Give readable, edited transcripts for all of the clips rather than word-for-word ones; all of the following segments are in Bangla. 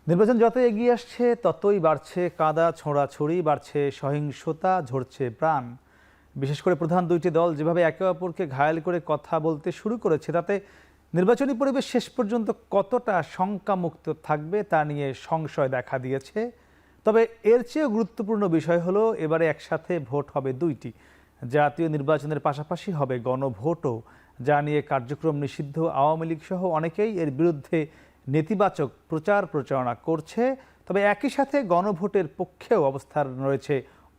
নির্বাচন যত এগিয়ে আসছে ততই বাড়ছে কাদা ছোঁড়াছুড়ি, বাড়ছে সহিংসতা, ঝরছে প্রাণ। বিশেষ করে প্রধান দুইটি দল যেভাবে একে অপরকে ঘায়েল করে কথা বলতে শুরু করেছে, তাতে নির্বাচনী পরিবেশ শেষ পর্যন্ত কতটা শঙ্কামুক্ত থাকবে তা নিয়ে সংশয় দেখা দিয়েছে। তবে এর চেয়েও গুরুত্বপূর্ণ বিষয় হলো এবারে একসাথে ভোট হবে দুইটি। জাতীয় নির্বাচনের পাশাপাশি হবে গণভোটও, যা নিয়ে কার্যক্রম নিষিদ্ধ আওয়ামী লীগ সহ অনেকেই এর বিরুদ্ধে নেতিবাচক প্রচার প্রচারণা করছে। তবে একই সাথে গণভোটের পক্ষেও অবস্থান রয়েছে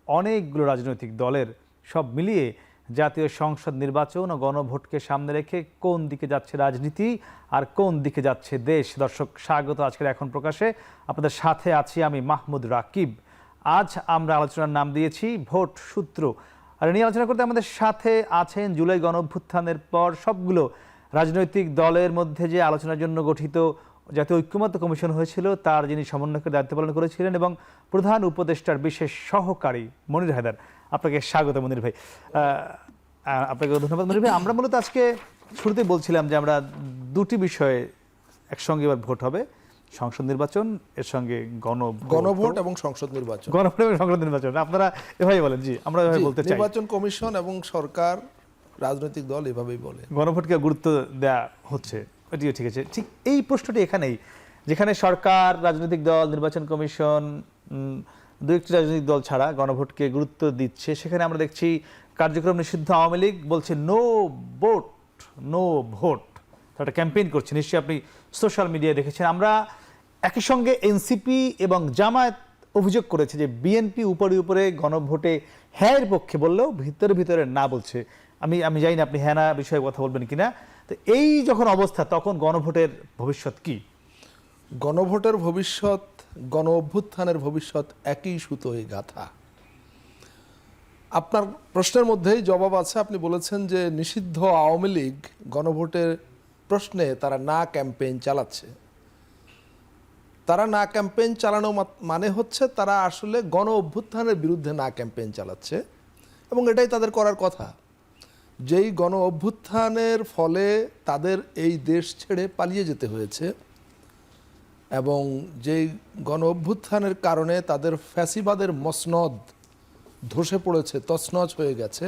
অনেকগুলো রাজনৈতিক দলের। সব মিলিয়ে জাতীয় সংসদ নির্বাচন ও গণভোটকে সামনে রেখে কোন দিকে যাচ্ছে রাজনীতি আর কোন দিকে যাচ্ছে দেশ। দর্শক, স্বাগত আজকের এখন প্রকাশে। আপনাদের সাথে আছি আমি মাহমুদ রাকিব। আজ আমরা আলোচনার নাম দিয়েছি ভোট সূত্র। আর নিয়ে আলোচনা করতে আমাদের সাথে আছেন জুলাই গণঅভ্যুত্থানের পর সবগুলো রাজনৈতিক দলের মধ্যে যে আলোচনার জন্য গঠিত জাতীয় ঐক্যমত্য কমিশন হয়েছিল তার যিনি সমন্বয়কের দায়িত্ব পালন করেছিলেন এবং প্রধান উপদেষ্টার বিশেষ সহকারী মনির হায়দার। আপনাকে স্বাগত মনির ভাই। আপনাকে ধন্যবাদ মনির ভাই। আমরা মূলত আজকে শুরুতে বলছিলাম যে আমরা দুটি বিষয়ে একসঙ্গে এবার ভোট হবে, সংসদ নির্বাচন এর সঙ্গে গণভোট এবং সংসদ নির্বাচন। গণভোট এবং সংসদ নির্বাচন আপনারা এভাবে বলেন? জি, আমরা এভাবে বলতে চাই। নির্বাচন কমিশন এবং সরকার, রাজনৈতিক দল এভাবেই বলে। গণভোটকে গুরুত্ব দেওয়া হচ্ছে, এটিও ঠিক আছে। ঠিক এই প্রশ্নটি এখানেই, যেখানে সরকার, রাজনৈতিক দল, নির্বাচন কমিশন, দু একটি রাজনৈতিক দল ছাড়া গণভোটকে গুরুত্ব দিচ্ছে, সেখানে আমরা দেখছি কার্যক্রম নিষিদ্ধ আওয়ামী লীগ বলছে নো ভোট, নো ভোট। একটা ক্যাম্পেইন করছে, নিশ্চয়ই আপনি সোশ্যাল মিডিয়ায় দেখেছেন। আমরা একই সঙ্গে এনসিপি এবং জামায়াত অভিযোগ করেছে যে বিএনপি উপরে উপরে গণভোটে হ্যাঁর পক্ষে বললেও ভিতরে ভিতরে না বলছে। আমি জানি না আপনি হ্যাঁ না বিষয়ে কথা বলবেন কিনা। তো এই যখন অবস্থা, তখন গণভোটের ভবিষ্যৎ কি? গণভোটের ভবিষ্যৎ, গণ অভ্যুত্থানের ভবিষ্যৎ একই সুতোয় গাঁথা। আপনার প্রশ্নের মধ্যেই জবাব আছে। আপনি বলেছেন যে নিষিদ্ধ আওয়ামী লীগ গণভোটের প্রশ্নে তারা না ক্যাম্পেইন চালাচ্ছে। তারা না ক্যাম্পেইন চালানো মানে হচ্ছে তারা আসলে গণ অভ্যুত্থানের বিরুদ্ধে না ক্যাম্পেইন চালাচ্ছে, এবং এটাই তাদের করার কথা। যেই গণ অভ্যুত্থানের ফলে তাদের এই দেশ ছেড়ে পালিয়ে যেতে হয়েছে এবং যেই গণ অভ্যুত্থানের কারণে তাদের ফ্যাসিবাদের মসনদ ধসে পড়েছে, তছনছ হয়ে গেছে,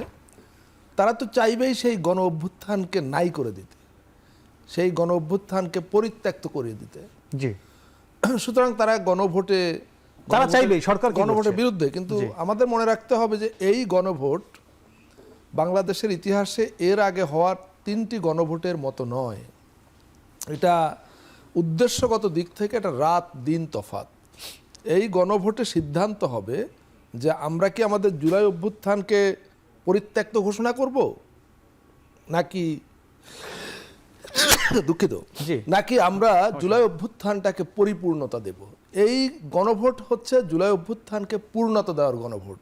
তারা তো চাইবেই সেই গণ অভ্যুত্থানকে নাই করে দিতে, সেই গণ অভ্যুত্থানকে পরিত্যক্ত করিয়ে দিতে। জি, সুতরাং তারা গণভোটে, তারা চাইবে, সরকার গণভোটের বিরুদ্ধে। কিন্তু আমাদের মনে রাখতে হবে যে এই গণভোট বাংলাদেশের ইতিহাসে এর আগে হওয়ার 3টি গণভোটের মতো নয়। এটা উদ্দেশ্যগত দিক থেকে এটা রাত দিন তফাৎ। এই গণভোটে সিদ্ধান্ত হবে যে আমরা কি আমাদের জুলাই অভ্যুত্থানকে পরিত্যক্ত ঘোষণা করব, নাকি দুঃখিত, নাকি আমরা জুলাই অভ্যুত্থানটাকে পরিপূর্ণতা দেব। এই গণভোট হচ্ছে জুলাই অভ্যুত্থানকে পূর্ণতা দেওয়ার গণভোট।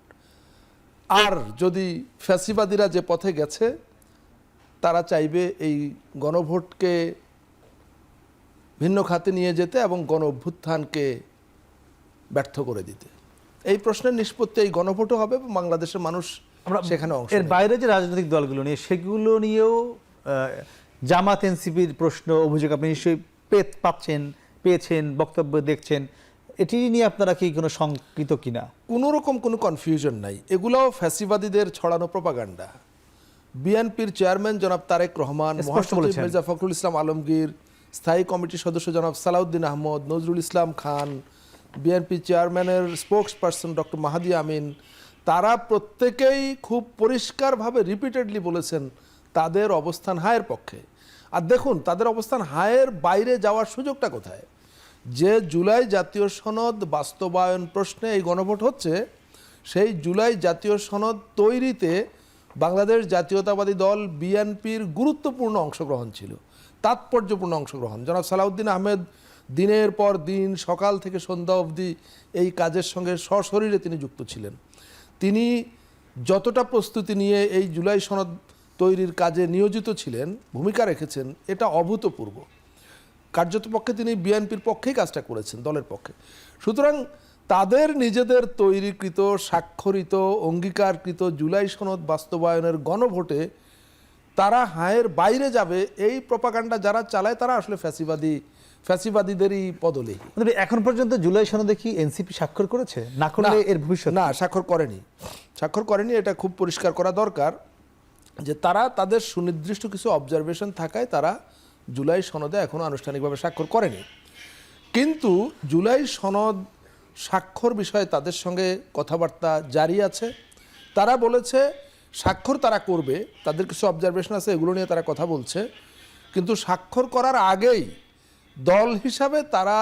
আর যদি ফ্যাসিবাদীরা যে পথে গেছে, তারা চাইবে এই গণভোটকে ভিন্ন খাতে নিয়ে যেতে এবং গণ অভ্যুত্থানকে ব্যর্থ করে দিতে। এই প্রশ্নের নিষ্পত্তি এই গণভোটও হবে, বাংলাদেশের মানুষ সেখানে অংশ। এর বাইরে যে রাজনৈতিক দলগুলো নিয়ে, সেগুলো নিয়েও জামাত এনসিপির প্রশ্ন, অভিযোগ আপনি নিশ্চয়ই পেয়েছেন, বক্তব্য দেখছেন। এটি নিয়ে আপনারা কি কোনো শঙ্কিত কিনা? কোনো রকম কোনো কনফিউশন নাই। এগুলোও ফ্যাসিবাদীদের ছড়ানো প্রপাগান্ডা। বিএনপির চেয়ারম্যান জনাব তারেক রহমান, মহাসচিব মির্জা ফখরুল ইসলাম আলমগীর, স্থায়ী কমিটির সদস্য জনাব সালাউদ্দিন আহমদ, নজরুল ইসলাম খান, বিএনপি চেয়ারম্যানের স্পোকস পারসন ডক্টর মাহাদি আমিন, তারা প্রত্যেকেই খুব পরিষ্কারভাবে রিপিটেডলি বলেছেন তাদের অবস্থান হায়ের পক্ষে। আর দেখুন, তাদের অবস্থান হায়ের বাইরে যাওয়ার সুযোগটা কোথায়? যে জুলাই জাতীয় সনদ বাস্তবায়ন প্রশ্নে এই গণভোট হচ্ছে, সেই জুলাই জাতীয় সনদ তৈরিতে বাংলাদেশ জাতীয়তাবাদী দল বিএনপির গুরুত্বপূর্ণ অংশগ্রহণ ছিল, তাৎপর্যপূর্ণ অংশগ্রহণ। জনাব সালাউদ্দিন আহমেদ দিনের পর দিন, সকাল থেকে সন্ধ্যা অবধি এই কাজের সঙ্গে সশরীরে তিনি যুক্ত ছিলেন। তিনি যতটা প্রস্তুতি নিয়ে এই জুলাই সনদ তৈরির কাজে নিয়োজিত ছিলেন, ভূমিকা রেখেছেন, এটা অভূতপূর্ব। কার্যত পক্ষে তিনি বিএনপির পক্ষেই কাজটা করেছেন, দলের পক্ষে। সুতরাং তাদের নিজেদের তৈরিকৃত, স্বাক্ষরিত, অঙ্গীকারকৃত জুলাই সনদ বাস্তবায়নের গণভোটে তারা হায়ের বাইরে যাবে, এই প্রপাগান্ডা যারা চালায় তারা আসলে ফ্যাসিবাদী ফ্যাসিবাদীদেরই পদলেখী। মানে এখন পর্যন্ত জুলাই সনদে কি এনসিপি স্বাক্ষর করেছে? না করলে এর ভবিষ্যৎ না, স্বাক্ষর করেনি। এটা খুব পরিষ্কার করা দরকার যে তারা তাদের সুনির্দিষ্ট কিছু অবজারভেশন থাকায় তারা জুলাই সনদে এখনো আনুষ্ঠানিকভাবে স্বাক্ষর করেনি। কিন্তু জুলাই সনদ স্বাক্ষর বিষয়ে তাদের সঙ্গে কথাবার্তা জারি আছে। তারা বলেছে স্বাক্ষর তারা করবে, তাদের কিছু অবজারভেশন আছে, এগুলো নিয়ে তারা কথা বলছে। কিন্তু স্বাক্ষর করার আগেই দল হিসাবে তারা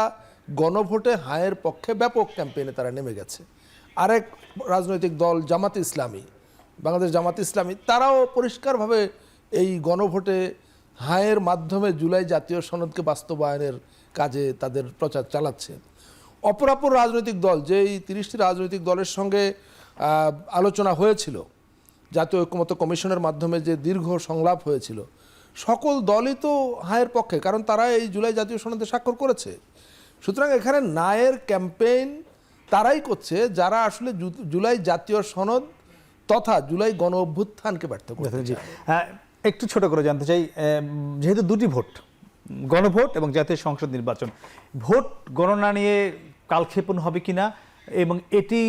গণভোটে হায়ের পক্ষে ব্যাপক ক্যাম্পেইনে তারা নেমে গেছে। আরেক রাজনৈতিক দল জামাতে ইসলামী, বাংলাদেশ জামাতে ইসলামী, তারাও পরিষ্কারভাবে এই গণভোটে হায়ের মাধ্যমে জুলাই জাতীয় সনদকে বাস্তবায়নের কাজে তাদের প্রচার চালাচ্ছে। অপরাপর রাজনৈতিক দল, যেই 30টি রাজনৈতিক দলের সঙ্গে আলোচনা হয়েছিল জাতীয় ঐক্যমত্য কমিশনের মাধ্যমে, যে দীর্ঘ সংলাপ হয়েছিল, সকল দলই তো হায়ের পক্ষে, কারণ তারা এই জুলাই জাতীয় সনদে স্বাক্ষর করেছে। সুতরাং এখানে নায়ের ক্যাম্পেইন তারাই করছে যারা আসলে জুলাই জাতীয় সনদ তথা জুলাই গণ অভ্যুত্থানকে ব্যর্থ করেছে। একটু ছোট করে জানতে চাই, যেহেতু দুটি ভোট, গণভোট এবং জাতীয় সংসদ নির্বাচন, ভোট গণনা নিয়ে কালক্ষেপণ হবে কিনা এবং এটি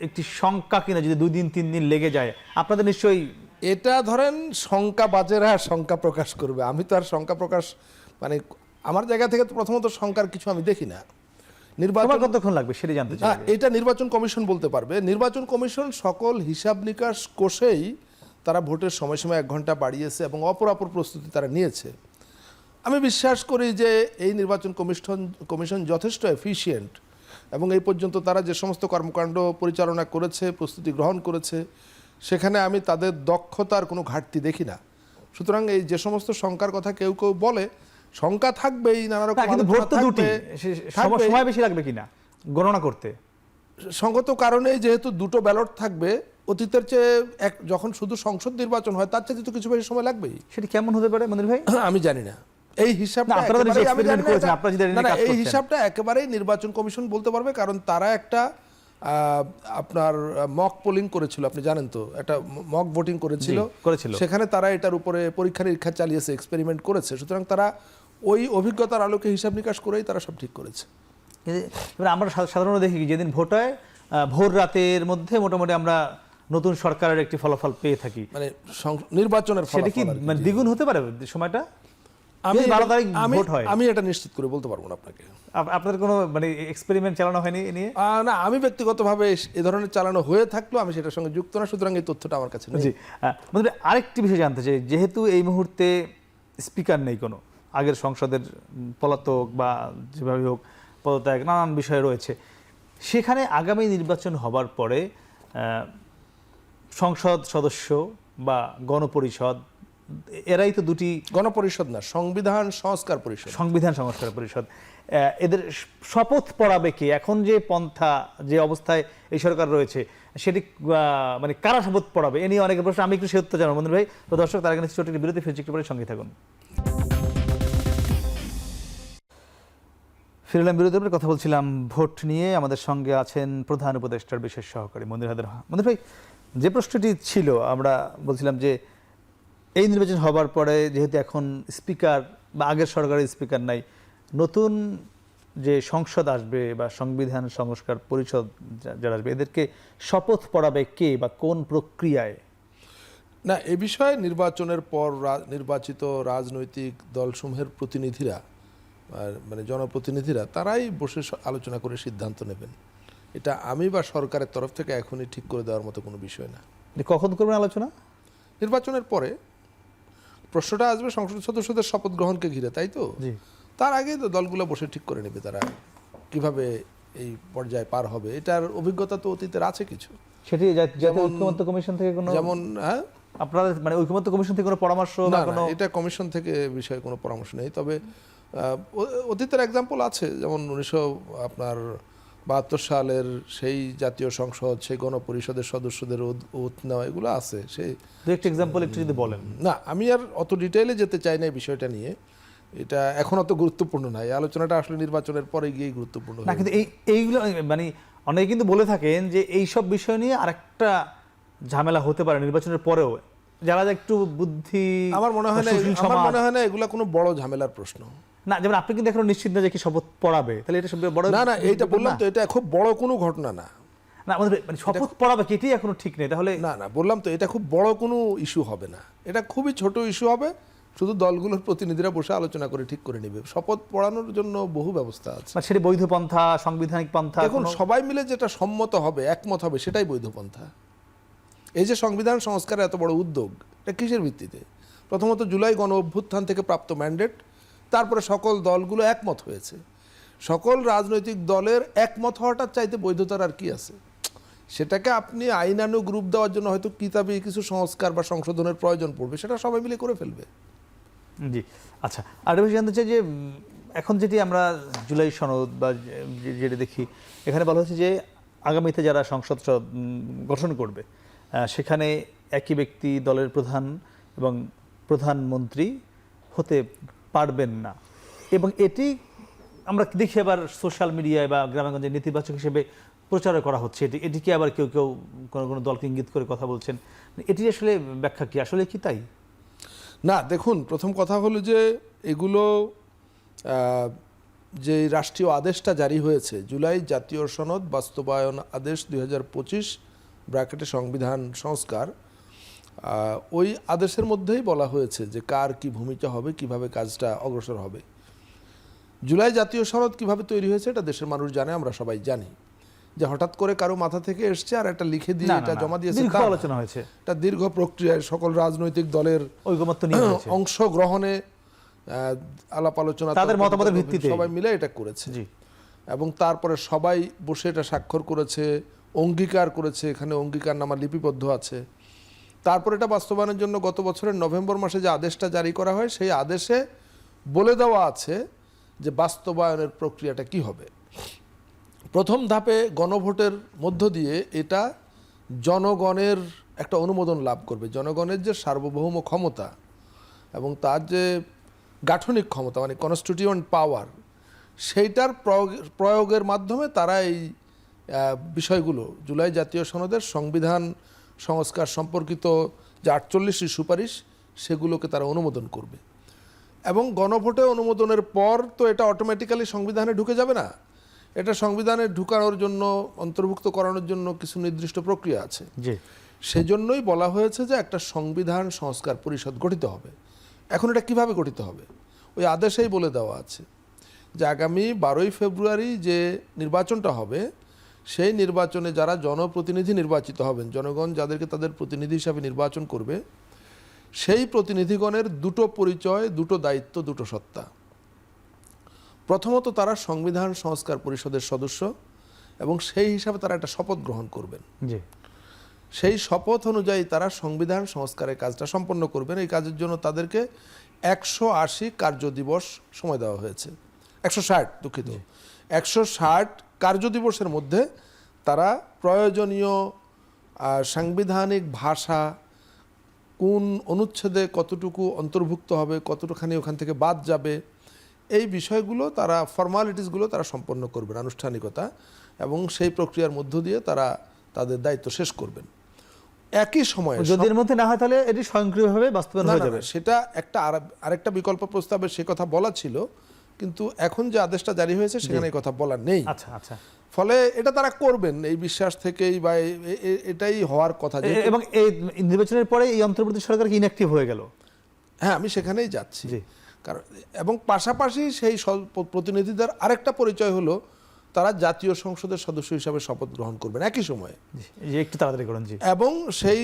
একটি শঙ্কা কিনা যদি 2 দিন 3 দিন লেগে যায়, আপনাদের নিশ্চয়ই এটা ধরেন শঙ্কাবাজেরা শঙ্কা প্রকাশ করবে। আমি তো আর শঙ্কা প্রকাশ, মানে আমার জায়গা থেকে তো প্রথমত শঙ্কার কিছু আমি দেখি না। নির্বাচন কতক্ষণ লাগবে সেটা জানতে চাই। এটা নির্বাচন কমিশন বলতে পারবে। নির্বাচন কমিশন সকল হিসাব নিকাশ কষেই তারা ভোটের সময়সীমা 1 ঘন্টা বাড়িয়েছে এবং অপরাপর প্রস্তুতি তারা নিয়েছে। আমি বিশ্বাস করি যে এই নির্বাচন কমিশন যথেষ্ট এফিশিয়েন্ট এবং এই পর্যন্ত তারা যে সমস্ত কর্মকাণ্ড পরিচালনা করেছে, প্রস্তুতি গ্রহণ করেছে, সেখানে আমি তাদের দক্ষতার কোনো ঘাটতি দেখি না। সুতরাং এই যে সমস্ত শঙ্কার কথা কেউ কেউ বলে, শঙ্কা থাকবেই, নানা রকম কিন্তু ভোট তো দুটি, সময় বেশি লাগবে কিনা গণনা করতে? সঙ্গত কারণে যেহেতু দুটো ব্যালট থাকবে, অতীতের চেয়ে যখন শুধু সংসদ নির্বাচন হয় তার চেয়ে তো কিছু বেশি সময় লাগবেই। সেটি কেমন হতে পারে মনির ভাই? আমি জানি না এই হিসাবটা, এই হিসাবটা একেবারেই নির্বাচন কমিশন বলতে পারবে, কারণ তারা একটা আপনার মক পোলিং করেছিল, আপনি জানেন তো, একটা মক ভোটিং করেছিল, সেখানে তারা এটার উপরে পরীক্ষা নিরীক্ষা চালিয়েছে, এক্সপেরিমেন্ট করেছে। সুতরাং তারা ওই অভিজ্ঞতার আলোকে হিসাব নিকাশ করেই তারা সব ঠিক করেছে। এবার আমরা সাধারণত দেখি যেদিন ভোট হয় ভোর রাতের মধ্যে মোটামুটি আমরা নতুন সরকারের একটি ফলাফল পেয়ে থাকি, মানে নির্বাচনের সেটা কি মানে দ্বিগুণ হতে পারে সময়টা? আমি এটা নিশ্চিত করে বলতে পারবো না আপনাকে। আপনাদের কোনো মানে এক্সপেরিমেন্ট চালানো হয়নি এ নিয়ে? না, আমি ব্যক্তিগতভাবে এই ধরনের চালানো হয়ে থাকলেও আমি সেটার সঙ্গে যুক্ত না, সুতরাং এই তথ্যটা আমার কাছে নেই। জি, মানে আরেকটি বিষয় জানতে চাই, যেহেতু এই মুহূর্তে স্পিকার নেই কোনো, আগের সংসদের পলাতক বা যেভাবে হোক পদত্যাগ, নানান বিষয় রয়েছে, সেখানে আগামী নির্বাচন হবার পরে সংসদ সদস্য বা গণপরিষদ, এরাই তো দুটি, গণপরিষদ না, সংবিধান সংস্কার পরিষদ, এদের শপথ পড়াবে কে? এখন যে পন্থা, যে অবস্থায় এই সরকার রয়েছে, সেটি মানে কারা শপথ পড়াবে এ নিয়ে অনেকের প্রশ্ন। আমি একটু সে উত্তর জানাবো মনির ভাই। তো দর্শক, তার আগে ছোট একটি বিরতি, ফিরছি একটু পরে, সঙ্গে থাকুন। ফিরলাম বিরতির পরে, কথা বলছিলাম ভোট নিয়ে। আমাদের সঙ্গে আছেন প্রধান উপদেষ্টার বিশেষ সহকারী মনির হায়দার। মনির ভাই, যে প্রশ্নটি ছিল, আমরা বলছিলাম যে এই নির্বাচন হবার পরে যেহেতু এখন স্পিকার বা আগের সরকারের স্পিকার নাই, নতুন যে সংসদ আসবে বা সংবিধান সংস্কার পরিষদ যারা আসবে, এদেরকে শপথ পড়াবে কে বা কোন প্রক্রিয়ায়? না, এ বিষয়ে নির্বাচনের পর নির্বাচিত রাজনৈতিক দলসমূহের প্রতিনিধিরা, মানে জনপ্রতিনিধিরা, তারাই বসে আলোচনা করে সিদ্ধান্ত নেবেন। এটা আমি বা সরকারের তরফ থেকে এখনই ঠিক করে দেওয়ার মতো কোনো বিষয় না। কখন করবেন আলোচনা? নির্বাচনের পরে। প্রশ্নটা আসবে সংসদ সদস্যদের শপথ গ্রহণকে ঘিরে, তাই তো? তার আগেই তো দলগুলো বসে ঠিক করে নেবে তারা কিভাবে এই পর্যায়ে পার হবে। এটার অভিজ্ঞতা তো অতীতের আছে কিছু। সেটি ঐক্যমত্য কমিশন থেকে কোনো, যেমন আপনাদের মানে ঐক্যমত্য কমিশন থেকে কোনো পরামর্শ? না, এটা কমিশন থেকে বিষয়ে কোনো পরামর্শ নেই। তবে অতীতের এক্সাম্পল আছে, যেমন 1972 সালের সেই জাতীয় সংসদ, সেই গণপরিষদের সদস্যদের ওথ নেওয়া, এগুলো আছে। সেই একটা এক্সাম্পল একটু যদি বলেন। না, আমি আর অত ডিটেইলে যেতে চাই না এই বিষয়টা নিয়ে, এটা এখন অত গুরুত্বপূর্ণ নয়। এই আলোচনাটা আসলে নির্বাচনের পরে গিয়েই গুরুত্বপূর্ণ না, কিন্তু এইগুলো মানে অনেকে কিন্তু বলে থাকেন যে এই সব বিষয় নিয়ে আরেকটা ঝামেলা হতে পারে নির্বাচনের পরেও, যারা একটু বুদ্ধি, আমার মনে হয় না এগুলা কোনো বড় ঝামেলার প্রশ্ন। না, যেমন আপনি কিন্তু এখনো নিশ্চিত না যে কি শপথ পড়াবে, তাহলে এটা সবচেয়ে বড় না, এইটা বললাম তো, এটা খুব বড় কোনো ঘটনা না। না, আমাদের মানে শপথ পড়াবে কি এটাই এখনো ঠিক নেই তাহলে। না, বললাম তো, এটা খুব বড় কোনো ইস্যু হবে না, এটা খুবই ছোট ইস্যু হবে। শুধু দলগুলোর প্রতিনিধিরা বসে আলোচনা করে ঠিক করে নেবে। শপথ পড়ানোর জন্য বহু ব্যবস্থা আছে। মানে সেটা বৈধ পন্থা, সাংবিধানিক পন্থা, এখন সবাই মিলে যেটা সম্মত হবে, একমত হবে, সেটাই বৈধ পন্থা। এই যে সংবিধান সংস্কারের এত বড় উদ্যোগ, এটা কিসের ভিত্তিতে? প্রথমত জুলাই গণ অভ্যুত্থান থেকে প্রাপ্ত ম্যান্ডেট, তারপরে সকল দলগুলো একমত হয়েছে। সকল রাজনৈতিক দলের একমত হওয়াটার চাইতে বৈধতার আর কি আছে? সেটাকে আপনি আইনানুগ রূপ দেওয়ার জন্য হয়তো কিতাবে কিছু সংস্কার বা সংশোধনের প্রয়োজন পড়বে, সেটা সবাই মিলে করে ফেলবে। জি, আচ্ছা। আর বেশি জানতে চাই যে এখন যেটি আমরা জুলাই সনদ বা যেটা দেখি, এখানে বলা হচ্ছে যে আগামীতে যারা সংসদ গঠন করবে সেখানে একই ব্যক্তি দলের প্রধান এবং প্রধানমন্ত্রী হতে পারবেন না, এবং এটি আমরা দেখি আবার সোশ্যাল মিডিয়ায় বা গ্রামেগঞ্জে নেতিবাচক হিসেবে প্রচার করা হচ্ছে। এটি কি আবার কেউ কেউ কোনো দলকে ইঙ্গিত করে কথা বলছেন, এটি আসলে ব্যাখ্যা কি, আসলে কি তাই? না, দেখুন, প্রথম কথা হলো যে এগুলো যে রাষ্ট্রীয় আদেশটা জারি হয়েছে, জুলাই জাতীয় সনদ বাস্তবায়ন আদেশ 2025 ব্র্যাকেটে সংবিধান সংস্কার, ওই আদেশের মধ্যেই বলা হয়েছে যে কার কি ভূমিকা হবে, কিভাবে কাজটা অগ্রসর হবে। জুলাই জাতীয় সনদ কিভাবে তৈরি হয়েছে এটা দেশের মানুষ জানে, আমরা সবাই জানি। যে হঠাৎ করে কারো মাথা থেকে এসছে আর একটা লিখে দিয়ে এটা জমা দিয়েছে, আলোচনা হয়েছে, এটা দীর্ঘ প্রক্রিয়ায় সকল রাজনৈতিক দলের ঐকমত্য নিয়ে অংশগ্রহণে আলাপ আলোচনা, তাদের মতামতের ভিত্তিতে সবাই মিলে এটা করেছে। এবং তারপরে সবাই বসে এটা স্বাক্ষর করেছে, অঙ্গীকার করেছে, এখানে অঙ্গীকারনামা লিপিবদ্ধ আছে। তারপর এটা বাস্তবায়নের জন্য গত বছরের নভেম্বর মাসে যে আদেশটা জারি করা হয়, সেই আদেশে বলে দেওয়া আছে যে বাস্তবায়নের প্রক্রিয়াটা কি হবে। প্রথম ধাপে গণভোটের মধ্য দিয়ে এটা জনগণের একটা অনুমোদন লাভ করবে। জনগণের যে সার্বভৌম ক্ষমতা এবং তার যে গাঠনিক ক্ষমতা, মানে কনস্টিটিউয়েন্ট পাওয়ার, সেইটার প্রয়োগের মাধ্যমে তারা এই বিষয়গুলো, জুলাই জাতীয় সনদের সংবিধান সংস্কার সম্পর্কিত যে 48টি সুপারিশ, সেগুলোকে তারা অনুমোদন করবে। এবং গণভোটে অনুমোদনের পর তো এটা অটোমেটিক্যালি সংবিধানে ঢুকে যাবে না, এটা সংবিধানে ঢুকানোর জন্য, অন্তর্ভুক্ত করানোর জন্য কিছু নির্দিষ্ট প্রক্রিয়া আছে। সেজন্যই বলা হয়েছে যে একটা সংবিধান সংস্কার পরিষদ গঠিত হবে। এখন এটা কিভাবে গঠিত হবে, ওই আদেশেই বলে দেওয়া আছে যে আগামী 12ই ফেব্রুয়ারি যে নির্বাচনটা হবে, সেই নির্বাচনে যারা জনপ্রতিনিধি নির্বাচিত হবেন, জনগণ যাদেরকে তাদের প্রতিনিধি হিসাবে নির্বাচন করবে, সেই প্রতিনিধিগণের দুটো পরিচয়, দুটো দায়িত্ব, দুটো সত্তা। প্রথমত তারা সংবিধান সংস্কার পরিষদের সদস্য এবং সেই হিসাবে তারা একটা শপথ গ্রহণ করবেন। সেই শপথ অনুযায়ী তারা সংবিধান সংস্কারের কাজটা সম্পন্ন করবেন। এই কাজের জন্য তাদেরকে 180 কার্যদিবস সময় দেওয়া হয়েছে। 160, দুঃখিত, 160 কার্যদিবসের মধ্যে তারা প্রয়োজনীয় সাংবিধানিক ভাষা, কোন অনুচ্ছেদে কতটুকু অন্তর্ভুক্ত হবে, কতটুখানি ওখান থেকে বাদ যাবে, এই বিষয়গুলো তারা, ফর্মালিটিসগুলো তারা সম্পন্ন করবেন, আনুষ্ঠানিকতা, এবং সেই প্রক্রিয়ার মধ্য দিয়ে তারা তাদের দায়িত্ব শেষ করবেন। একই সময়ে যদি এর মধ্যে না হয় তাহলে এটি স্বয়ংক্রিয়ভাবে বাস্তবায়ন হয়ে যাবে। সেটা একটা আরেকটা বিকল্প প্রস্তাবে সে কথা বলা ছিল, কিন্তু এখন যে আদেশটা জারি হয়েছে সেখানে এই কথা বলা নেই। আচ্ছা আচ্ছা, ফলে এটা তারা করবেন এই বিশ্বাস থেকেই, বা এটাই হওয়ার কথা। এবং এই নির্বাচনের পরে এই অন্তর্বর্তী সরকার কি ইনঅ্যাক্টিভ হয়ে গেল? হ্যাঁ, আমি সেখানেই যাচ্ছি। কারণ এবং পাশাপাশি সেই প্রতিনিধিদের আরেকটা পরিচয় হলো তারা জাতীয় সংসদের সদস্য হিসাবে শপথ গ্রহণ করবেন একই সময়ে। একটু তাড়াতাড়ি করুন। এবং সেই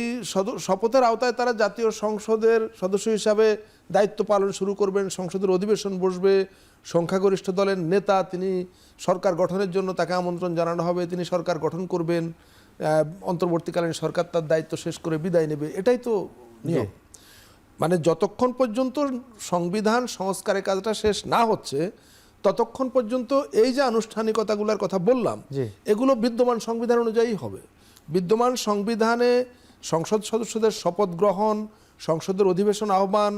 শপথের আওতায় তারা জাতীয় সংসদের সদস্য হিসাবে দায়িত্ব পালন শুরু করবেন। সংসদের অধিবেশন বসবে, সংখ্যাগরিষ্ঠ দলের নেতা, তিনি সরকার গঠনের জন্য তাকে আমন্ত্রণ জানানো হবে, তিনি সরকার গঠন করবেন, অন্তর্বর্তীকালীন সরকার তার দায়িত্ব শেষ করে বিদায় নেবে। এটাই তো নিয়ম। মানে যতক্ষণ পর্যন্ত সংবিধান সংস্কারের কাজটা শেষ না হচ্ছে, ততক্ষণ পর্যন্ত এই যে আনুষ্ঠানিকতাগুলোর কথা বললাম, এগুলো বিদ্যমান সংবিধান অনুযায়ী হবে। বিদ্যমান সংবিধানে সংসদ সদস্যদের শপথ গ্রহণ, সংসদের অধিবেশন আহ্বান,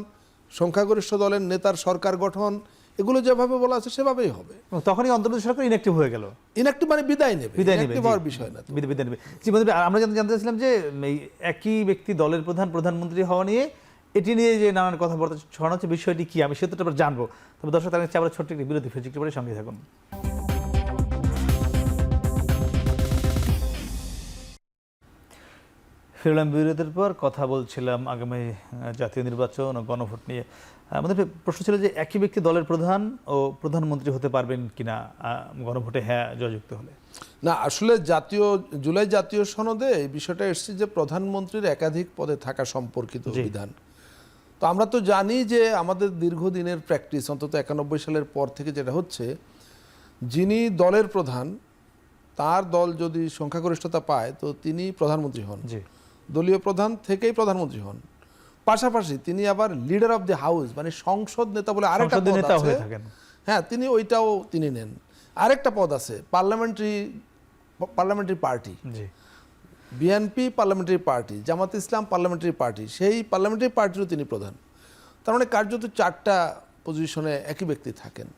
সংখ্যাগরিষ্ঠ দলের নেতার সরকার গঠন, এগুলো যেভাবে বলা আছে সেভাবেই হবে। তখনই অন্তর্বর্তী সরকার ইনঅ্যাক্টিভ হয়ে গেল। ইনঅ্যাক্টিভ মানে বিদায় নেবে, ইনঅ্যাক্টিভ হওয়ার বিষয় না, বিদায় নেবে। আমরা জানতে চাইছিলাম যে এই একই ব্যক্তি দলের প্রধানমন্ত্রী হওয়া নিয়ে এটি নিয়ে যে নানান কথাবার্তা ছড়ানো হচ্ছে, বিষয়টি কি আমি সেটা আমরা জানবো। তবে দর্শক তার কাছে আবার ছোট্ট একটি বিরতি, ফিরছি একটু পরে, সঙ্গে থাকুন। ফিরলাম বিরতির পর। কথা বলছিলাম আগামী জাতীয় নির্বাচন ও গণভোট নিয়ে। আমাদের প্রশ্ন ছিল যে একই ব্যক্তি দলের প্রধান ও প্রধানমন্ত্রী হতে পারবেন কিনা গণভোটে হ্যাঁ জয়যুক্ত হলে। না, আসলে জুলাই জাতীয় সনদে এই বিষয়টা এসেছে যে প্রধানমন্ত্রীর একাধিক পদে থাকা সম্পর্কিত বিধান। তো আমরা তো জানি যে আমাদের দীর্ঘদিনের প্র্যাকটিস, অন্তত 91 সালের পর থেকে যেটা হচ্ছে, যিনি দলের প্রধান তার দল যদি সংখ্যাগরিষ্ঠতা পায় তো তিনি প্রধানমন্ত্রী হন, দলীয় প্রধান থেকেই প্রধানমন্ত্রী হন। পাশাপাশি তিনি আবার লিডার অফ দি হাউস, মানে সংসদ নেতা বলে আরেকটা পদ আছে, হ্যাঁ তিনি নেন। আরেকটা পদ আছে parliamentary party, BNP parliamentary party, Jamaat Islam parliamentary party, সেই পার্লামেন্টারি পার্টিরও তিনি প্রধান। তার মানে কার্যত 4টা পজিশনে একই ব্যক্তি থাকেন।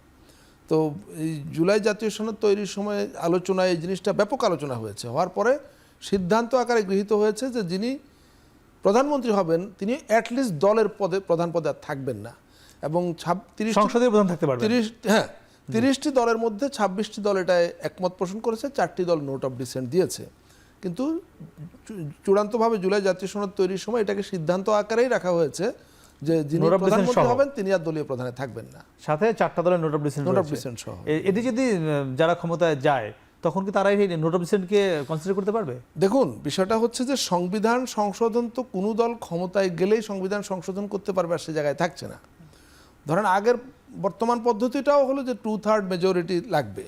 তো এই জুলাই জাতীয় সনদ তৈরির সময় আলোচনায় এই জিনিসটা ব্যাপক আলোচনা হয়েছে, হওয়ার পরে সিদ্ধান্ত আকারে গৃহীত হয়েছে যে যিনি প্রধানমন্ত্রী হবেন তিনি অ্যাটলিস্ট দলের প্রধান পদে আর থাকবেন না, এবং 30টি দলের মধ্যে 26টি দল এটায় একমত পোষণ করেছে, 4টি দল নোট অফ ডিসেন্ট দিয়েছে। কিন্তু চূড়ান্তভাবে জুলাই জাতীয় সনদ তৈরির সময় এটাকে সিদ্ধান্ত আকারেই রাখা হয়েছে যে যিনি প্রধানমন্ত্রী হবেন তিনি আর দলীয় প্রধানে থাকবেন না, সাথে 4টা দলের নোট অফ ডিসেন্ট সহ। এটি যদি যারা ক্ষমতায় যায় তখন কি তারা এই নোট অফ ডিসেন্টকে কনসিডার করতে পারবে? দেখুন, বিষয়টা হচ্ছে যে সংবিধান সংশোধন তো কোনো দল ক্ষমতায় গেলেই সংবিধান সংশোধন করতে পারবে, আর সে জায়গায় থাকছে না। ধরেন আগের বর্তমান পদ্ধতিটাও হলো যে 2/3 মেজরিটি লাগবে,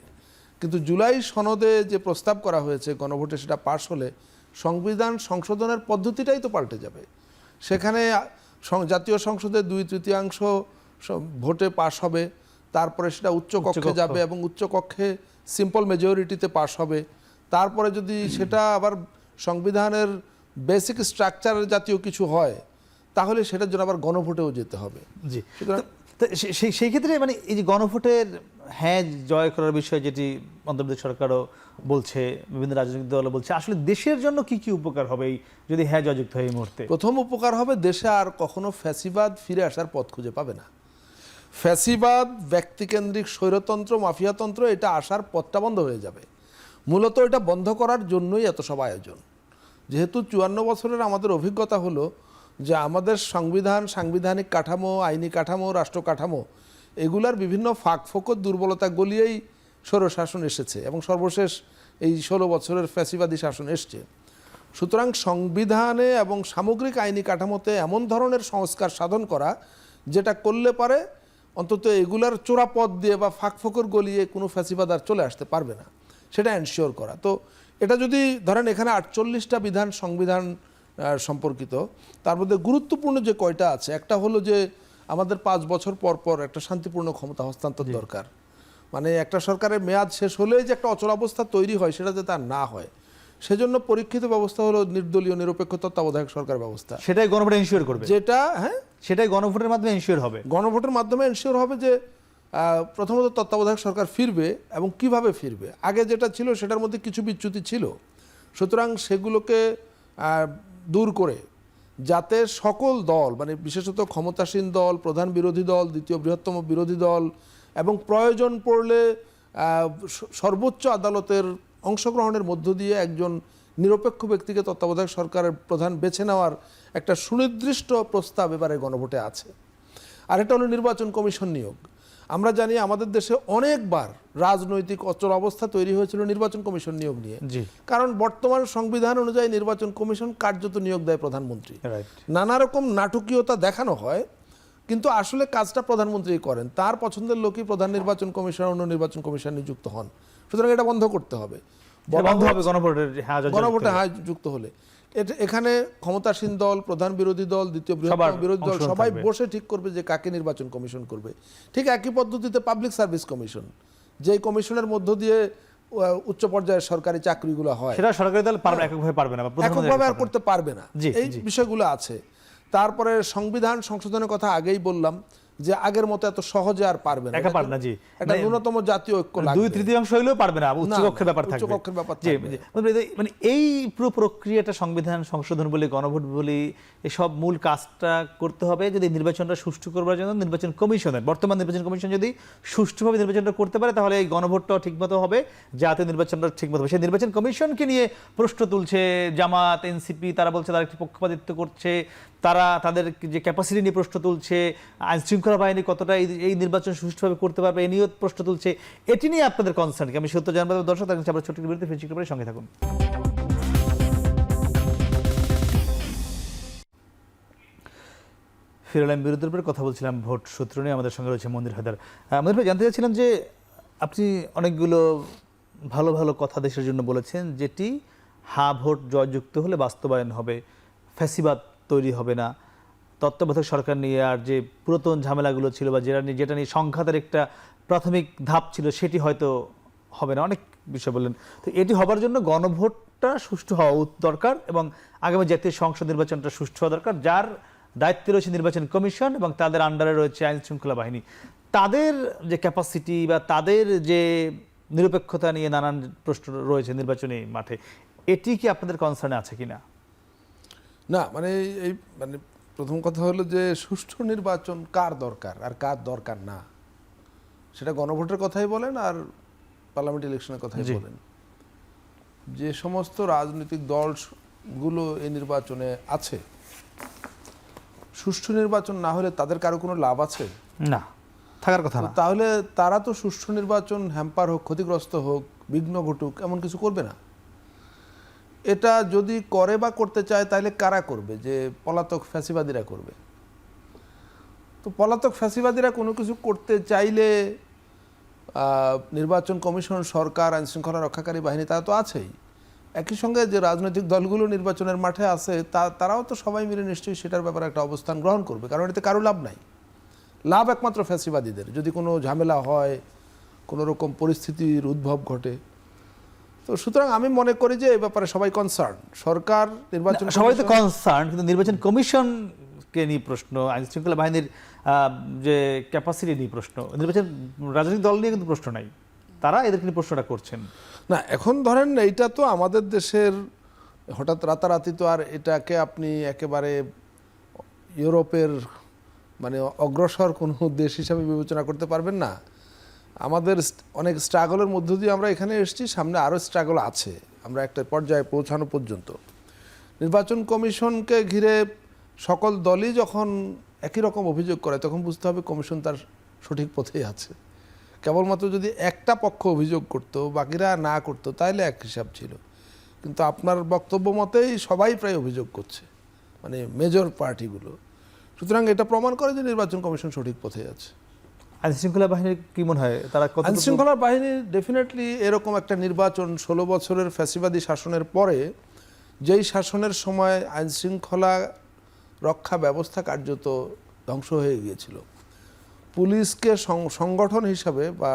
কিন্তু জুলাই সনদে যে প্রস্তাব করা হয়েছে গণভোটে সেটা পাশ হলে সংবিধান সংশোধনের পদ্ধতিটাই তো পাল্টে যাবে। সেখানে জাতীয় সংসদে 2/3 ভোটে পাশ হবে, তারপরে সেটা উচ্চ কক্ষে যাবে এবং উচ্চ কক্ষে সিম্পল মেজরিটিতে পাশ হবে। তারপরে যদি সেটা আবার সংবিধানের বেসিক স্ট্রাকচার জাতীয় কিছু হয় তাহলে সেটার জন্য আবার গণভোটেও যেতে হবে। জি, সেই ক্ষেত্রে মানে এই যে গণভোটের হ্যাঁ জয় করার বিষয় যেটি অন্তর্বর্তী সরকারও বলছে, বিভিন্ন রাজনৈতিক দলও বলছে, আসলে দেশের জন্য কি কি উপকার হবে যদি হ্যাঁ জয়যুক্ত হয় এই মুহূর্তে? প্রথম উপকার হবে, দেশে আর কখনো ফ্যাসিবাদ ফিরে আসার পথ খুঁজে পাবে না। ফ্যাসিবাদ, ব্যক্তিকেন্দ্রিক স্বৈরতন্ত্র, মাফিয়াতন্ত্র, এটা আসার পথটা বন্ধ হয়ে যাবে। মূলত এটা বন্ধ করার জন্যই এত সব আয়োজন। যেহেতু 54 বছরের আমাদের অভিজ্ঞতা হলো যে আমাদের সংবিধান, সাংবিধানিক কাঠামো, আইনি কাঠামো, রাষ্ট্র কাঠামো, এগুলার বিভিন্ন ফাঁক ফোকর দুর্বলতা গলিয়েই স্বৈরশাসন এসেছে এবং সর্বশেষ এই 16 বছরের ফ্যাসিবাদী শাসন এসছে। সুতরাং সংবিধানে এবং সামগ্রিক আইনি কাঠামোতে এমন ধরনের সংস্কার সাধন করা যেটা করলে পারে অন্তত এগুলার চোরাপথ দিয়ে বা ফাঁক ফোকর গলিয়ে কোনো ফ্যাসিবাদ আর চলে আসতে পারবে না, সেটা এনশিওর করা। তো এটা যদি ধরেন এখানে 48টা বিধান সংবিধান সম্পর্কিত, তার মধ্যে গুরুত্বপূর্ণ যে কয়টা আছে, একটা হলো যে আমাদের 5 বছর পর পর একটা শান্তিপূর্ণ ক্ষমতা হস্তান্তর দরকার। মানে একটা সরকারের মেয়াদ শেষ হলেই যে একটা অচলাবস্থা তৈরি হয় সেটা যাতে আর না হয়, সেজন্য পরীক্ষিত ব্যবস্থা হলো নির্দলীয় নিরপেক্ষ তত্ত্বাবধায়ক সরকার ব্যবস্থা। সেটাই গণভোট এনশিওর করবে, যেটা সেটাই গণভোটের মাধ্যমে এনশিওর হবে। গণভোটের মাধ্যমে এনশিওর হবে যে প্রথমত তত্ত্বাবধায়ক সরকার ফিরবে এবং কিভাবে ফিরবে। আগে যেটা ছিল সেটার মধ্যে কিছু বিচ্যুতি ছিল, সুতরাং সেগুলোকে দূর করে যাতে সকল দল, মানে বিশেষত ক্ষমতাসীন দল, প্রধান বিরোধী দল, দ্বিতীয় বৃহত্তম বিরোধী দল এবং প্রয়োজন পড়লে সর্বোচ্চ আদালতের অংশগ্রহণের মধ্য দিয়ে একজন নিরপেক্ষ ব্যক্তিকে তত্ত্বাবধায়ক সরকারের প্রধান বেছে নেওয়ার একটা সুনির্দিষ্ট প্রস্তাব এবারে গণভোটে আছে। আর এটা হলো নির্বাচন কমিশন নিয়োগ। আমরা জানি আমাদের দেশে অনেকবার রাজনৈতিক অচল অবস্থা তৈরি হয়েছিল নির্বাচন কমিশন নিয়োগ নিয়ে, কারণ বর্তমান সংবিধান অনুযায়ী নির্বাচন কমিশন কার্যত নিয়োগ দেয় প্রধানমন্ত্রী। নানা রকম নাটকীয়তা দেখানো হয়, কিন্তু আসলে কাজটা প্রধানমন্ত্রী করেন, তার পছন্দের লোকই প্রধান নির্বাচন কমিশনার, অন্য নির্বাচন কমিশন নিযুক্ত হন। সুতরাং এটা বন্ধ করতে হবে, গণভোটে হ্যাঁ যুক্ত হলে। এখানে ক্ষমতাসীন দল, প্রধান বিরোধী দল, দ্বিতীয় বৃহত্তম বিরোধী দল সবাই বসে ঠিক করবে যে কাকে নির্বাচন কমিশন করবে। ঠিক একই পদ্ধতিতে পাবলিক সার্ভিস কমিশন, যে কমিশনের মধ্য দিয়ে উচ্চ পর্যায়ের সরকারি চাকরিগুলো হয়, সেটা সরকারি দল এককভাবে আর করতে পারবে না। এই বিষয়গুলো আছে। তারপরে সংবিধান সংশোধনের কথা আগেই বললাম যে আগের মতো এত সহজে আর পারবে না। একা পারবে না, জি। একটা ন্যূনতম জাতীয় ঐক্য লাগবে। 2/3 হইলেও পারবে না, উচ্চকক্ষের ব্যাপার থাকবে। উচ্চকক্ষের ব্যাপার জি, থাকবে। মানে এই পুরো প্রক্রিয়াটা সংবিধান সংশোধন বলি, গণভোট বলি, এসব মূল কাজটা করতে হবে যদি নির্বাচনটা সুষ্ঠু করবার জন্য নির্বাচন কমিশনের, বর্তমান নির্বাচন কমিশন যদি সুষ্ঠুভাবে নির্বাচনটা করতে পারে তাহলে এই গণভোটটাও ঠিকমতো হবে, জাতীয় নির্বাচনটা ঠিকমতো হবে। সেই নির্বাচন কমিশনকে নিয়ে প্রশ্ন তুলছে জামাত, এনসিপি, তারা বলছে তারা একটি পক্ষপাতিত্ব করছে, তারা তাদের যে ক্যাপাসিটি নিয়ে প্রশ্ন তুলছে, আইন শৃঙ্খলা বাহিনী কতটা এই নির্বাচন সুষ্ঠুভাবে করতে পারবে এ নিয়েও প্রশ্ন তুলছে। এটি নিয়ে আপনাদের কনসার্ন কি? আমি সত্য জানবো দর্শক, তার কাছে আমরা ছোট্ট বিরতি ফিরছি, করে সঙ্গে থাকুন। ফিরলাম বিরতির উপরে, কথা বলছিলাম ভোট সূত্র নিয়ে। আমাদের সঙ্গে রয়েছে মন্দির হায়দার। মন্দির ভাই, জানতে চাচ্ছিলাম যে আপনি অনেকগুলো ভালো ভালো কথা দেশের জন্য বলেছেন, যেটি হা ভোট জয়যুক্ত হলে বাস্তবায়ন হবে, ফ্যাসিবাদ তৈরি হবে না, তত্ত্বাবধায়ক সরকার নিয়ে আর যে পুরাতন ঝামেলাগুলো ছিল বা যেটা নিয়ে সংঘাতের একটা প্রাথমিক ধাপ ছিল সেটি হয়তো হবে না, অনেক বিষয় বললেন। তো এটি হবার জন্য গণভোটটা সুষ্ঠু হওয়া দরকার এবং আগামী জাতীয় সংসদ নির্বাচনটা সুষ্ঠু হওয়া দরকার, যার দায়িত্বে রয়েছে নির্বাচন কমিশন এবং তাদের আন্ডারে রয়েছে আইন শৃঙ্খলা বাহিনী। তাদের যে ক্যাপাসিটি বা তাদের যে নিরপেক্ষতা নিয়ে নানান প্রশ্ন রয়েছে নির্বাচনী মাঠে, এটি কি আপনাদের কনসার্নে আছে কিনা? না, মানে এই মানে প্রথম কথা হলো যে সুষ্ঠু নির্বাচন কার দরকার আর কার দরকার না, সেটা গণভোটের কথাই বলেন আর পার্লামেন্ট ইলেকশনের কথাই বলেন। যে সমস্ত রাজনৈতিক দলগুলো এই নির্বাচনে আছে, সুষ্ঠু নির্বাচন না হলে তাদের কারো কোনো লাভ আছে? না, থাকার কথা না। তাহলে তারা তো সুষ্ঠু নির্বাচন হ্যাম্পার হোক, ক্ষতিগ্রস্ত হোক, বিঘ্ন ঘটুক, এমন কিছু করবে না। এটা যদি করে বা করতে চায় তাহলে কারা করবে? যে পলাতক ফ্যাসিবাদীরা করবে। তো পলাতক ফ্যাসিবাদীরা কোনো কিছু করতে চাইলে নির্বাচন কমিশন, সরকার, আইন শৃঙ্খলা রক্ষাকারী বাহিনী তারা তো আছেই। একই সঙ্গে যে রাজনৈতিক দলগুলো নির্বাচনের মাঠে আছে তারাও তো সবাই মিলে নিশ্চয়ই সেটার ব্যাপারে একটা অবস্থান গ্রহণ করবে, কারণ এতে কারো লাভ নাই। লাভ একমাত্র ফ্যাসিবাদীদের। যদি কোনো ঝামেলা হয়, কোনো রকম পরিস্থিতির উদ্ভব ঘটে, তো সুতরাং আমি মনে করি যে এই ব্যাপারে সবাই কনসার্ন। সরকার, নির্বাচন, সবাই তো কনসার্ন, কিন্তু নির্বাচন কমিশনকে নিয়ে প্রশ্ন, আইন শৃঙ্খলা বাহিনীর যে ক্যাপাসিটি নিয়ে প্রশ্ন, নির্বাচন রাজনৈতিক দল নিয়ে কিন্তু প্রশ্ন নাই, তারা এদেরকে নিয়ে প্রশ্নটা করছেন না। এখন ধরেন এইটা তো আমাদের দেশের হঠাৎ রাতারাতি তো আর এটাকে আপনি একেবারে ইউরোপের মানে অগ্রসর কোনো দেশ হিসাবে বিবেচনা করতে পারবেন না। আমাদের অনেক স্ট্রাগলের মধ্য দিয়ে আমরা এখানে এসেছি, সামনে আরও স্ট্রাগল আছে আমরা একটা পর্যায়ে পৌঁছানো পর্যন্ত। নির্বাচন কমিশনকে ঘিরে সকল দলই যখন একই রকম অভিযোগ করে তখন বুঝতে হবে কমিশন তার সঠিক পথেই আছে। কেবলমাত্র যদি একটা পক্ষ অভিযোগ করতো, বাকিরা না করতো, তাহলে এক হিসাব ছিল। কিন্তু আপনার বক্তব্য মতেই সবাই প্রায় অভিযোগ করছে, মানে মেজর পার্টিগুলো। সুতরাং এটা প্রমাণ করে যে নির্বাচন কমিশন সঠিক পথে আছে। আইন শৃঙ্খলা বাহিনীর কি মনে হয় তারা কত? আইন শৃঙ্খলা বাহিনী ডেফিনেটলি এরকম একটা নির্বাচন 16 বছরের ফ্যাসিবাদী শাসনের পরে, যেই শাসনের সময় আইন শৃঙ্খলা রক্ষা ব্যবস্থা কার্যত ধ্বংস হয়ে গিয়েছিল, পুলিশকে সংগঠন হিসাবে বা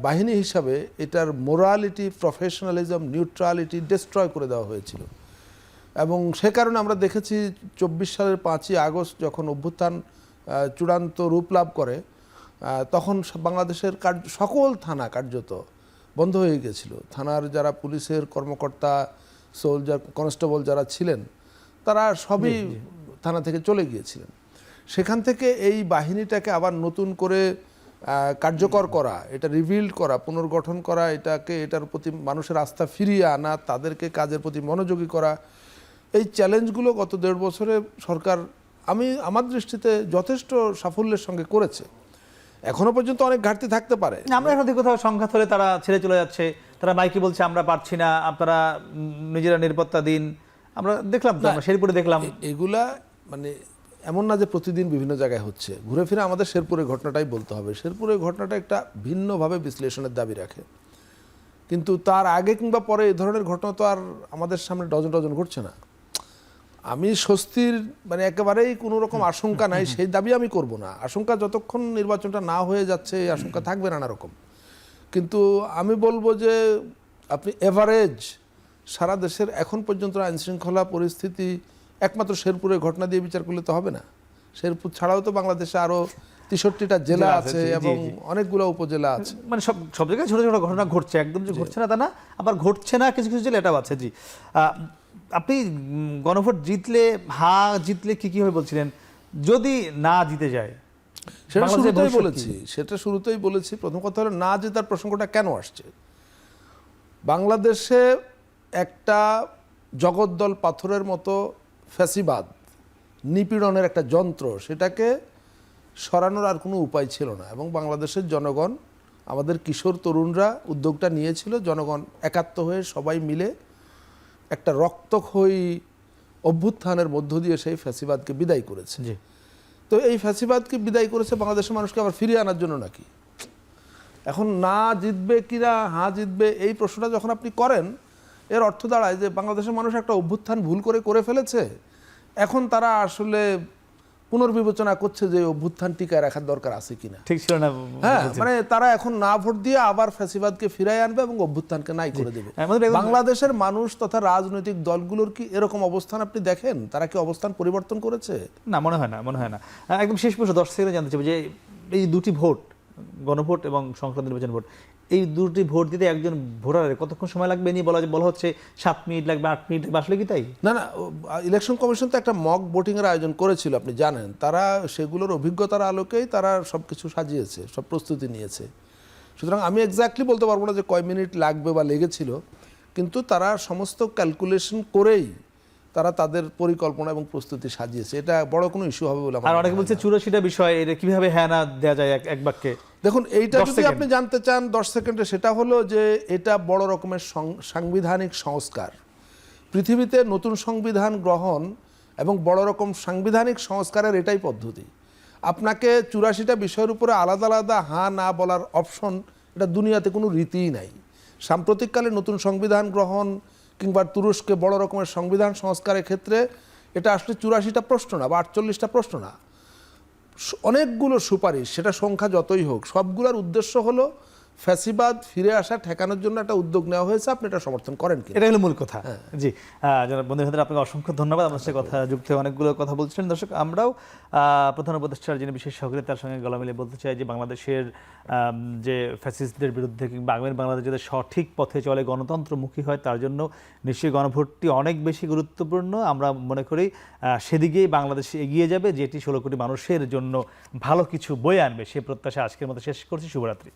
বাহিনী হিসাবে এটার মোরালিটি, প্রফেশনালিজম, নিউট্রালিটি ডিস্ট্রয় করে দেওয়া হয়েছিল। এবং সে কারণে আমরা দেখেছি 24 সালের 5ই আগস্ট যখন অভ্যুত্থান চূড়ান্ত রূপ লাভ করে, তখন বাংলাদেশের সকল থানা কার্যত বন্ধ হয়ে গিয়েছিল। থানার যারা পুলিশের কর্মকর্তা, সোলজার, কনস্টেবল যারা ছিলেন, তারা সবই থানা থেকে চলে গিয়েছিলেন। সেখান থেকে এই বাহিনীটাকে আবার নতুন করে কার্যকর করা, এটা রিবিল্ড করা, পুনর্গঠন করা, এটার প্রতি মানুষের আস্থা ফিরিয়ে আনা, তাদেরকে কাজের প্রতি মনোযোগী করা, এই চ্যালেঞ্জগুলো গত 1.5 বছরে সরকার আমার দৃষ্টিতে যথেষ্ট সাফল্যের সঙ্গে করেছে। এখনো পর্যন্ত অনেক ঘাটতি থাকতে পারে। আমরা এখন কোথাও সংঘাত হলে তারা ছেড়ে চলে যাচ্ছে, তারা মাইকে বলছে আমরা পারছি না, আপনারা নিজেরা নিরাপত্তা দিন। আমরা দেখলাম তো, আমরা শেরপুরে দেখলাম। এগুলা মানে এমন না যে প্রতিদিন বিভিন্ন জায়গায় হচ্ছে। ঘুরে ফিরে আমাদের শেরপুরের ঘটনাটাই বলতে হবে। শেরপুরের ঘটনাটা একটা ভিন্নভাবে বিশ্লেষণের দাবি রাখে, কিন্তু তার আগে কিংবা পরে এই ধরনের ঘটনা তো আর আমাদের সামনে ডজন ডজন ঘটছে না। আমি স্বস্তির মানে একেবারেই কোনো রকম আশঙ্কা নাই সেই দাবি আমি করব না। আশঙ্কা যতক্ষণ নির্বাচনটা না হয়ে যাচ্ছে এই আশঙ্কা থাকবে নানা রকম। কিন্তু আমি বলবো যে আপনি এভারেজ সারা দেশের এখন পর্যন্ত আইনশৃঙ্খলা পরিস্থিতি একমাত্র শেরপুরের ঘটনা দিয়ে বিচার করলে তো হবে না। শেরপুর ছাড়াও তো বাংলাদেশে আরো 63টা জেলা জেলা আছে, আছে জি, জি, এবং জি। অনেকগুলো উপজেলা আছে। মানে সব সব জায়গায় ছোট ছোট ঘটনা ঘটছে, একদম যে ঘটছে না তা না, আবার ঘটছে না কিছু কিছু জেলা এটাও আছে। জি, আপনি গণভোট জিতলে, জিতলে কি হবে বলছিলেন, যদি না জিতে যায়? সেটা বাংলাদেশের শুরুতেই ভবিষ্যৎ বলেছি, প্রথম কথা হলো না জেতার প্রসঙ্গটা কেন আসছে। বাংলাদেশে একটা জগদ্দল পাথরের মতো ফ্যাসিবাদ, নিপীড়নের একটা যন্ত্র, সেটাকে সরানোর আর কোনো উপায় ছিল না। এবং বাংলাদেশের জনগণ, আমাদের কিশোর তরুণরা উদ্যোগটা নিয়েছিল, জনগণ একাত্ম হয়ে সবাই মিলে একটা রক্তক্ষয়ী অভ্যুত্থানের মধ্য দিয়ে সেই ফ্যাসিবাদকে বিদায় করেছে। জি, তো এই ফ্যাসিবাদকে বিদায় করেছে বাংলাদেশের মানুষকে আবার ফিরিয়ে আনার জন্য নাকি? এখন না জিতবে কিনা হ্যাঁ জিতবে এই প্রশ্নটা যখন আপনি করেন, এর অর্থ দাঁড়ায় যে বাংলাদেশের মানুষ একটা অভ্যুত্থান ভুল করে ফেলেছে, এখন তারা আসলে পুনর্বিবেচনা করছে যে অভ্যুত্থান টিকায় রাখার দরকার আছে কিনা। ঠিক ছিল না। হ্যাঁ, মানে তারা এখন না ভোট দিয়ে আবার ফ্যাসিবাদকে ফিরাই আনবে এবং অভ্যুত্থানকে নাই করে দেবে। বাংলাদেশের মানুষ তথা রাজনৈতিক দলগুলোর কি এরকম অবস্থান আপনি দেখেন? তারা কি অবস্থান পরিবর্তন করেছে? না, মনে হয় না। একদম শেষ প্রশ্ন, 10 সেকেন্ডে জানতে চাই যে এই দুটি ভোট, গণভোট এবং সংসদ নির্বাচন ভোট, এই দুটি ভোট দিতে একজন ভোটারের কতক্ষণ সময় লাগবে নিয়ে বলা হচ্ছে 7 মিনিট লাগবে, 8 মিনিট লাগবে, আসলে কি তাই? না, ইলেকশন কমিশন তো একটা মক ভোটিং এর আয়োজন করেছিল, আপনি জানেন। তারা সেগুলোর অভিজ্ঞতার আলোকেই তারা সবকিছু সাজিয়েছে, সব প্রস্তুতি নিয়েছে। সুতরাং আমি এক্স্যাক্টলি বলতে পারবো না যে কয় মিনিট লাগবে বা লেগেছিল, কিন্তু তারা সমস্ত ক্যালকুলেশন করেই তারা তাদের পরিকল্পনা এবং প্রস্তুতি সাজিয়েছে। এটা বড় কোনো ইস্যু হবে বলে আমার আর মনে অনেকে হয় বলছে না। 84টা বিষয়, এটা কিভাবে হ্যাঁ না দেওয়া যায় এক বাক্যে? দেখুন, এইটা 10 যদি সেকেন্ড। আপনি জানতে চান 10 সেকেন্ডে, সেটা হলো যে এটা বড় রকমের সাংবিধানিক সংস্কার। পৃথিবীতে নতুন সংবিধান গ্রহণ এবং বড় রকম সাংবিধানিক সংস্কারের এটাই পদ্ধতি। আপনাকে 84টা বিষয়ের উপরে আলাদা আলাদা হ্যাঁ না বলার অপশন, এটা দুনিয়াতে কোনো রীতিই নাই। সাম্প্রতিককালে নতুন সংবিধান গ্রহণ কিংবা তুরস্কে বড় রকমের সংবিধান সংস্কারের ক্ষেত্রে এটা আসলে 84টা প্রশ্ন না বা 48টা প্রশ্ন না, অনেকগুলো সুপারিশ, সেটা সংখ্যা যতই হোক, সবগুলোর উদ্দেশ্য হলো ফ্যাসিবাদ ফিরে আসা ঠেকানোর জন্য একটা উদ্যোগ নেওয়া হয়েছে। আপনি এটা সমর্থন করেন কি? এটা হলো মূল কথা। জি, জনাব বন্ধুদের আপনাকে অসংখ্য ধন্যবাদ। আপনার সাথে কথা যুক্ত হয়ে অনেকগুলো কথা বলছিলেন। দর্শক, আমরাও প্রধান উপদেষ্টার যিনি বিশেষ সহকারী, তার সঙ্গে গলা মিলিয়ে বলতে চাই যে বাংলাদেশের যে ফ্যাসিস্টদের বিরুদ্ধে কিংবা আগামী বাংলাদেশ যাতে সঠিক পথে চলে, গণতন্ত্রমুখী হয়, তার জন্য নিশ্চয়ই গণভোটটি অনেক বেশি গুরুত্বপূর্ণ। আমরা মনে করি সেদিকেই বাংলাদেশ এগিয়ে যাবে, যেটি 16 কোটি মানুষের জন্য ভালো কিছু বয়ে আনবে। সে প্রত্যাশা আজকের মতো শেষ করছি। শুভরাত্রি।